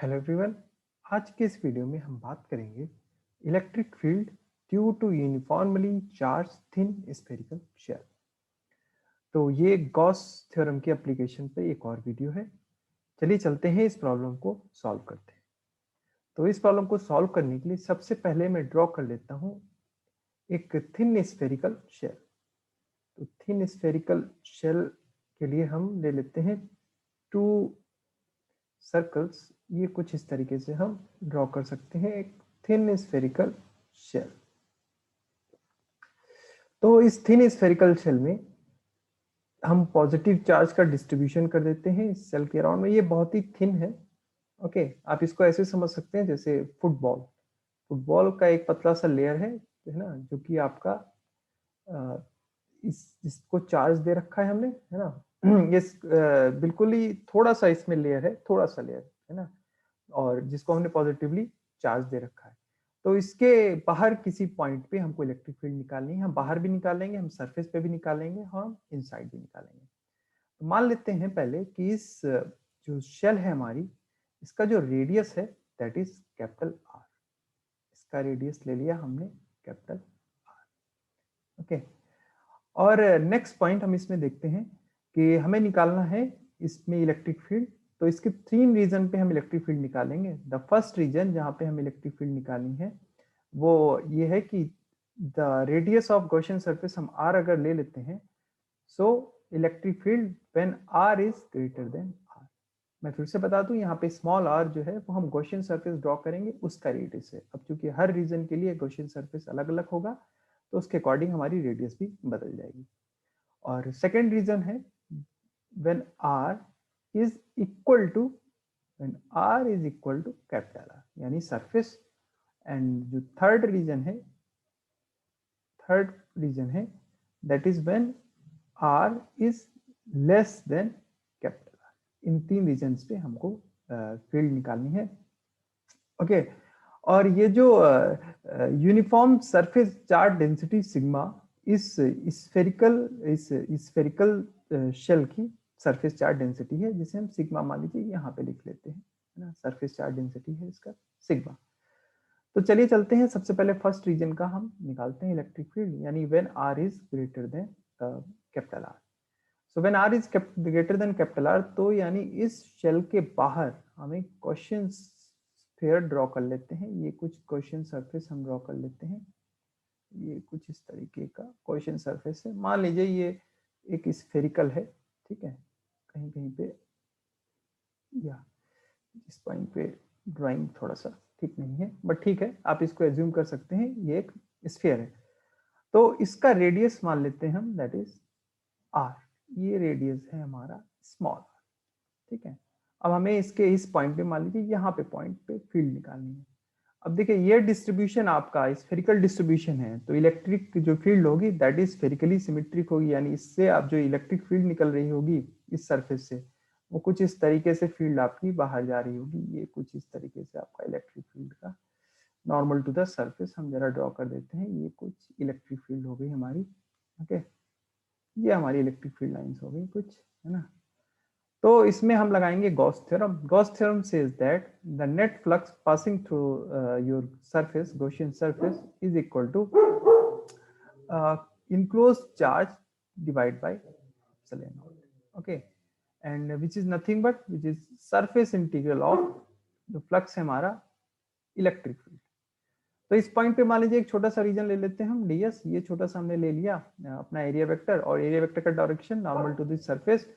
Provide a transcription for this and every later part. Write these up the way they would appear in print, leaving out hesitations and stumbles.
Hello everyone. आज के इस वीडियो में हम बात करेंगे electric field due to uniformly charge thin spherical shell. तो ये गॉस थ्योरम की एप्लीकेशन पे एक और वीडियो है। चलिए चलते हैं इस प्रॉब्लम को सॉल्व करते हैं। तो इस प्रॉब्लम को सॉल्व करने के लिए सबसे पहले मैं ड्रॉ कर लेता हूँ एक थिन स्फेरिकल शेल। तो थिन स्फेरिकल शेल के लिए हम ले लेते हैं टू सर्कल्स। ये कुछ इस तरीके से हम ड्रॉ कर सकते हैं एक थिन स्फेरिकल शेल। तो इस थिन स्फेरिकल शेल में हम पॉजिटिव चार्ज का डिस्ट्रीब्यूशन कर देते हैं इस सेल के अराउंड में। ये बहुत ही थिन है। ओके, आप इसको ऐसे समझ सकते हैं जैसे फुटबॉल फुटबॉल का एक पतला सा लेयर है ना, जो कि आपका इसको चार्ज दे रखा है हमने, है ना। ये बिल्कुल ही थोड़ा सा इसमें लेयर है, थोड़ा सा लेयर है ना, और जिसको हमने पॉजिटिवली चार्ज दे रखा है। तो इसके बाहर किसी पॉइंट पे हमको इलेक्ट्रिक फील्ड निकालनी है। हम बाहर भी निकालेंगे, हम सरफेस पे भी निकालेंगे, हम इनसाइड भी निकालेंगे। तो मान लेते हैं पहले कि इस जो शेल है हमारी, इसका जो रेडियस है दैट इज कैपिटल आर। इसका रेडियस ले लिया हमने कैपिटल आर। ओके, और नेक्स्ट पॉइंट हम इसमें देखते हैं कि हमें निकालना है इसमें इलेक्ट्रिक फील्ड। तो इसके तीन रीजन पे हम इलेक्ट्रिक फील्ड निकालेंगे। द फर्स्ट रीजन जहां पे हम इलेक्ट्रिक फील्ड निकालनी है वो ये है कि the radius of Gaussian surface हम आर अगर ले लेते हैं, so electric field when r is greater than r. मैं फिर से बता दूं, यहाँ पे स्मॉल आर जो है वो हम गॉसियन सरफेस ड्रॉ करेंगे उसका रेडियस है। अब चूंकि हर रीजन के लिए गॉसियन सरफेस अलग अलग होगा, तो उसके अकॉर्डिंग हमारी रेडियस भी बदल जाएगी। और सेकेंड रीजन है when r is equal to when r is equal to capital R, यानी सरफेस। एंड जो थर्ड रीजन है that is when r is less than capital R. इन तीन रीजन्स पे हमको फील्ड निकालनी है। ओके, और ये जो uniform surface charge density sigma इस स्फेरिकल शेल की सरफेस चार्ज डेंसिटी है, जिसे हम सिग्मा मान लीजिए यहाँ पे लिख लेते हैं, है ना। सरफेस चार्ज डेंसिटी है इसका सिग्मा। तो चलिए चलते हैं, सबसे पहले फर्स्ट रीजन का हम निकालते हैं इलेक्ट्रिक फील्ड, यानी when r is greater than capital r. So when r is greater than capital r, तो यानी इस शेल के बाहर हमें क्वेश्चन स्फीयर ड्रॉ कर लेते हैं। ये कुछ क्वेश्चन सरफेस हम ड्रॉ कर लेते हैं। ये कुछ इस तरीके का क्वेश्चन सरफेस है। मान लीजिए ये एक स्फेरिकल है, ठीक है। कहीं कहीं पे या इस पॉइंट पे ड्राइंग थोड़ा सा ठीक नहीं है, बट ठीक है, आप इसको एज्यूम कर सकते हैं ये एक स्फीयर है। तो इसका रेडियस मान लेते हैं हम, दैट इज आर। ये रेडियस है हमारा स्मॉल आर, ठीक है। अब हमें इसके इस पॉइंट पे मान लीजिए यहाँ पे पॉइंट पे फील्ड निकालनी है। अब देखिए ये डिस्ट्रीब्यूशन आपका स्फेरिकल डिस्ट्रीब्यूशन है, तो इलेक्ट्रिक जो फील्ड होगी दैट इज स्फेरिकली सिमेट्रिक होगी, यानी इससे आप जो इलेक्ट्रिक फील्ड निकल रही होगी इस सरफेस से, वो कुछ इस तरीके से फील्ड आपकी बाहर जा रही होगी। ये कुछ इस तरीके से आपका इलेक्ट्रिक फील्ड का नॉर्मल टू द सरफेस हम जरा ड्रॉ कर देते हैं। ये कुछ इलेक्ट्रिक फील्ड हो गई हमारी। ओके, ये हमारी इलेक्ट्रिक फील्ड लाइंस हो गई कुछ, है ना। तो इसमें हम लगाएंगे Gauss theorem. Gauss theorem says that the net flux passing through your surface, Gaussian surface, is equal to enclosed charge divide by epsilon nought. Okay, and which is nothing but which is surface integral of जो flux है हमारा electric field. तो इस point पे मान लीजिए एक छोटा सा रीजन ले लेते हैं हम ds। ये छोटा सा हमने ले लिया अपना एरिया वेक्टर, और एरिया वेक्टर का direction normal to this surface.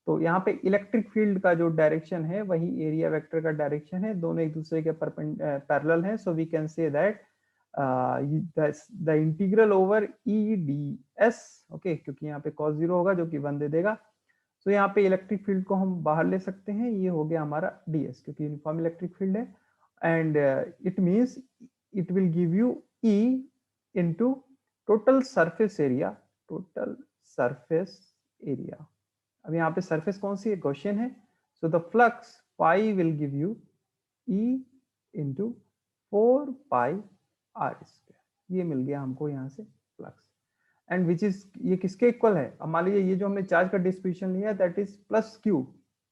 तो यहाँ पे इलेक्ट्रिक फील्ड का जो डायरेक्शन है वही एरिया वेक्टर का डायरेक्शन है, दोनों एक दूसरे के पैरेलल है। So we can say that the integral over E d s, okay, क्योंकि यहाँ पे cos 0 होगा जो कि 1 दे देगा। तो यहाँ पे इलेक्ट्रिक फील्ड को हम बाहर ले सकते हैं, ये हो गया हमारा ds क्योंकि यूनिफॉर्म इलेक्ट्रिक फील्ड है। And it means it will give you E into total surface area, total surface area। अब यहाँ पे सरफेस कौन सी है, गॉसियन है। So the flux phi will give you E into 4 pi r square. ये मिल गया हमको यहाँ से फ्लक्स, एंड विच इज ये किसके इक्वल है। अब मान लीजिए ये जो हमने चार्ज का डिस्ट्रीब्यूशन लिया दैट इज प्लस क्यू।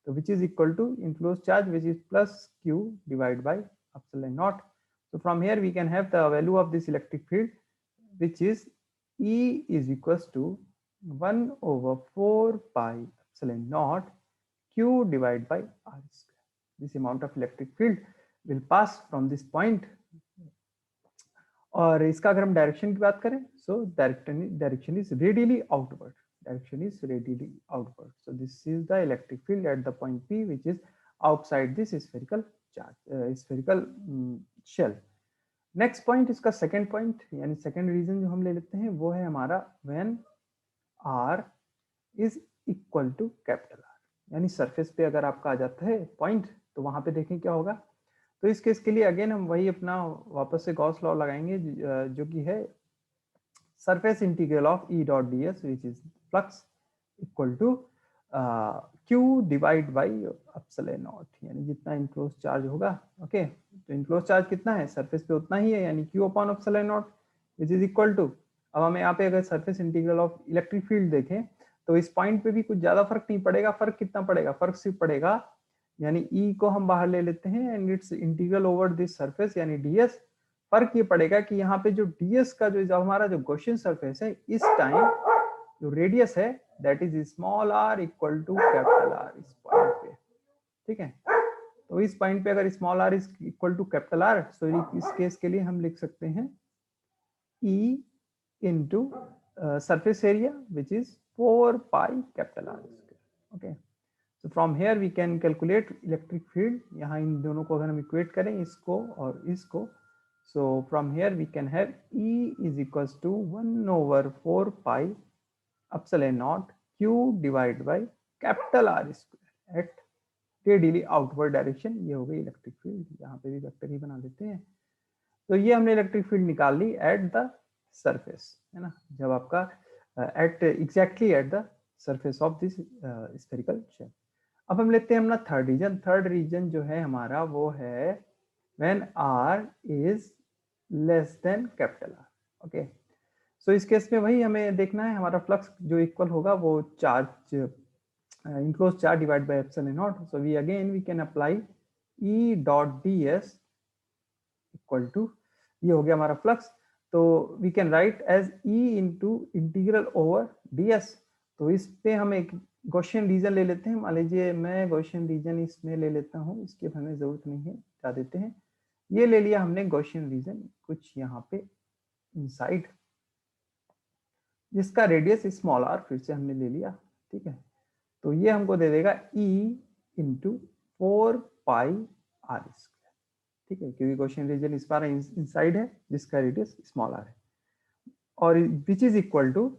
तो which is equal to enclose charge which is plus q divide by epsilon nought. So from here we can have the value of this electric field, which is E is equals to 1 over 4 pi epsilon naught Q divided by R square. This amount of electric field will pass from this point. और इसका अगर हम direction की बात करें, so direction is radially outward. Direction is radially outward. So this is the electric field at the point P, which is outside this spherical charge, spherical shell. Next point, इसका second point यानी second region जो हम ले लेते हैं वो है हमारा when r is equal to capital R, यानी सरफेस पे अगर आपका आ जाता है पॉइंट तो वहां पे देखें क्या होगा. तो इस केस के लिए अगेन हम वही अपना वापस से गॉस लॉ लगाएंगे जो कि है surface integral of E dot ds which is flux equal to Q divide by epsilon nought, यानी जितना इनक्लोज चार्ज होगा. ओके, तो इनक्लोज चार्ज कितना है सरफेस पे उतना ही है, यानी Q upon epsilon nought which is equal to. अब हमें यहाँ पे अगर surface integral of electric field देखें तो इस पॉइंट पे भी कुछ ज्यादा फर्क नहीं पड़ेगा. फर्क कितना पड़ेगा, फर्क सिर्फ पड़ेगा यानी E को हम बाहर ले लेते हैं and it's integral over this surface यानी ds. फर्क ये पड़ेगा कि यहाँ पे जो ds का जो हमारा जो गॉसियन सरफेस है इस टाइम जो रेडियस है that is small r equal to capital R इस पॉइंट पे. ठीक है, तो इस पॉइंट पे अगर small r is equal to capital R, so इस केस के लिए हम लिख सकते हैं E into surface area which is 4 pi capital R square. Okay, so from here we can calculate electric field. यहाँ इन दोनों को अगर हम इक्वेट करें इसको और इसको, so from here we can have E is equals to 1 over 4 pi epsilon naught Q divided by capital R square at radially outward direction. ये हो गई इलेक्ट्रिक फील्ड, यहाँ पे भी वेक्टर ही बना देते हैं. तो ये हमने इलेक्ट्रिक फील्ड निकाल ली एट द सरफेस, है ना, जब आपका at exactly at the surface of this spherical shell. अब हम लेते हैं अपना थर्ड रीजन. थर्ड रीजन जो है हमारा वो है when r is less than capital R. Okay, so इस केस में वही हमें देखना है, हमारा फ्लक्स जो इक्वल होगा वो charge enclose charge divide by epsilon nought. So we again we can apply E dot ds equal to, ये हो गया हमारा फ्लक्स. तो we can write as E into integral over ds. तो इस पे हम एक गॉसियन रीजन ले लेते हैं. मान लीजिए मैं गॉसियन रीजन इसमें ले लेता हूँ, इसकी हमें जरूरत नहीं है, हटा देते हैं. ये ले लिया हमने गॉसियन रीजन कुछ यहाँ पे इनसाइड, जिसका रेडियस स्मॉल r फिर से हमने ले लिया. ठीक है, तो ये हमको दे देगा E इंटू 4 पाई R स्क्वायर. ठीक है, क्योंकि क्वेश्चन रीजन इस बार इनसाइड है जिसका रेडियस स्मॉल r है, और which is equal to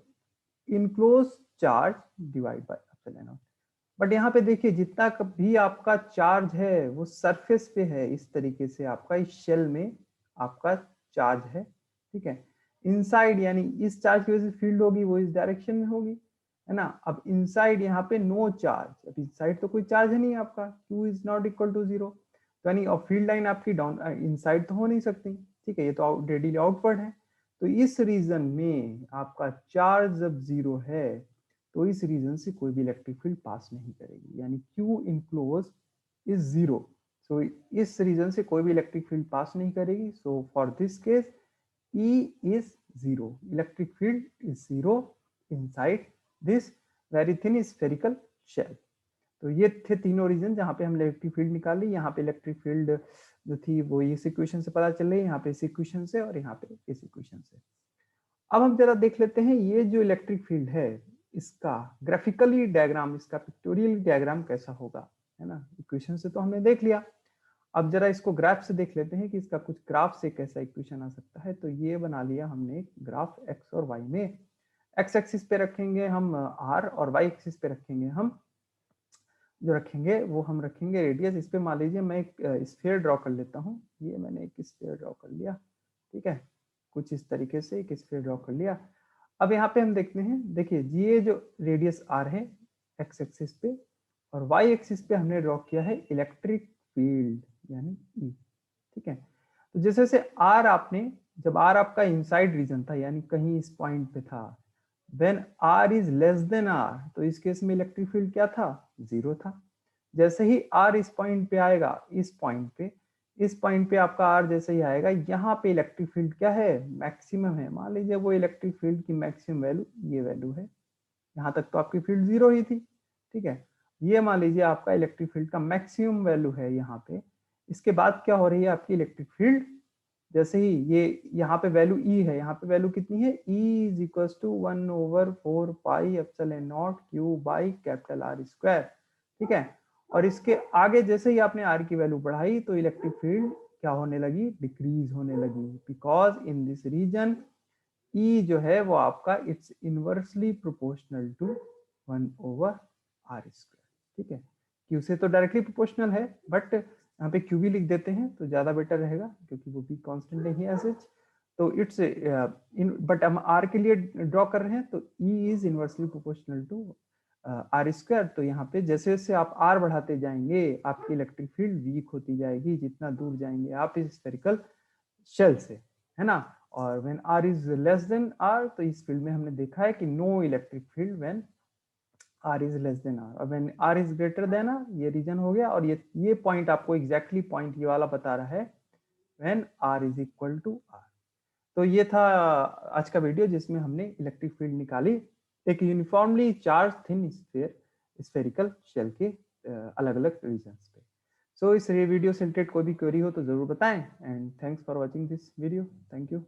enclose charge divide by epsilon nought. But यहाँ पे देखिए जितना भी आपका चार्ज है वो सरफेस पे है, इस तरीके से आपका इस शेल में आपका चार्ज है. ठीक है, इनसाइड यानी इस चार्ज की वजह से फील्ड होगी वो इस डायरेक्शन में होगी, है ना. अब इनसाइड यहाँ पे नो चार्ज, अब इनसाइड तो कोई चार्ज है नहीं आपका, Q is not equal to 0, यानी और फील्ड लाइन आपकी डाउन इनसाइड तो हो नहीं सकती. ठीक है, ये तो रेडियली आउटवर्ड है. तो इस रीजन में आपका चार्ज जब 0 है तो इस रीजन से कोई भी इलेक्ट्रिक फील्ड पास नहीं करेगी, यानी Q इनक्लोज इज 0. सो इस रीजन से कोई भी इलेक्ट्रिक फील्ड पास नहीं करेगी. So for this case E is 0, electric field is 0 inside this very thin spherical shell. तो ये थे तीनों रीजन जहाँ पे हम इलेक्ट्रिक फील्ड निकाली. यहाँ पे इलेक्ट्रिक फील्ड जो थी वो इस इक्वेशन से पता चल रही है, यहाँ पे इस इक्वेशन से और यहाँ पे इस इक्वेशन से. अब हम जरा देख लेते हैं ये जो इलेक्ट्रिक फील्ड है इसका ग्राफिकली डायग्राम, इसका पिक्टोरियल डायग्राम कैसा होगा, है ना. इक्वेशन से तो हमने देख लिया, अब जरा इसको ग्राफ से देख लेते हैं कि इसका कुछ ग्राफ से कैसा इक्वेशन आ सकता है. तो ये बना लिया हमने ग्राफ x और y में. x एक्सिस पे रखेंगे हम r और y एक्सिस पे रखेंगे हम जो रखेंगे वो हम रखेंगे रेडियस. इस पे मान लीजिए मैं एक स्फीयर ड्रॉ कर लेता हूँ. ये मैंने एक स्फीयर ड्रॉ कर लिया. ठीक है, कुछ इस तरीके से एक स्फीयर ड्रॉ कर लिया. अब यहाँ पे हम देखते हैं, देखिए ये जो रेडियस r है x एक्सिस पे और y एक्सिस पे हमने ड्रॉ किया है इलेक्ट्रिक फील्ड यानी E. ठीक है, तो जैसे से R आपने, जब R आपका इनसाइड रीजन था यानी कहीं इस पॉइंट पे था, when R is less than R, तो इस केस में इलेक्ट्रिक फील्ड क्या था, 0 था. जैसे ही r इस पॉइंट पे आएगा, इस पॉइंट पे आपका r जैसे ही आएगा, यहाँ पे इलेक्ट्रिक फील्ड क्या है, मैक्सिमम है। मान लीजिए वो इलेक्ट्रिक फील्ड की मैक्सिमम वैल्यू ये वैल्यू है। यहाँ तक तो आपकी फील्ड 0 ही थी, ठीक है। ये मान लीजिए आपका इलेक्ट्रिक फील्ड का मैक्सिमम वैल्यू है यहाँ पे। इसके बाद क्या हो रही है आपकी इलेक्ट्रिक फील्ड, जैसे ही ये यहाँ पे वैल्यू E है, यहाँ पे वैल्यू कितनी है, E is equal to 1/4 pi epsilon nought Q by capital R square, ठीक है। और इसके आगे जैसे ही आपने R की वैल्यू बढ़ाई तो इलेक्ट्रिक फील्ड क्या होने लगी, डिक्रीज होने लगी, because in this region E जो है वो आपका it's inversely proportional to 1/r square, ठीक है। Q से तो डायरेक्टली प्रोपोर्शनल है, बट यहाँ पे Q भी लिख देते हैं तो ज्यादा बेटर रहेगा, क्योंकि वो भी कांस्टेंट नहीं है एज। तो इट्स इन, बट हम R के लिए ड्रॉ कर रहे हैं तो E is inversely proportional to R square. तो यहाँ पे जैसे जैसे आप R बढ़ाते जाएंगे आपकी इलेक्ट्रिक फील्ड वीक होती जाएगी, जितना दूर जाएंगे आप इस स्फेरिकल शेल से, है ना। और when R is less than R, तो इस फील्ड में हमने देखा है कि no electric field when R is less than R, और when R is greater than R, ये रीजन हो गया। और ये पॉइंट आपको एग्जैक्टली पॉइंट ये वाला बता रहा है when R is equal to R। तो ये था आज का वीडियो जिसमें हमने इलेक्ट्रिक फील्ड निकाली एक uniformly charge thin spherical shell के अलग अलग रीजन्स पे। सो इस वीडियो से रिलेटेड कोई भी क्वेरी हो तो जरूर बताएं, and thanks for watching this video. Thank you.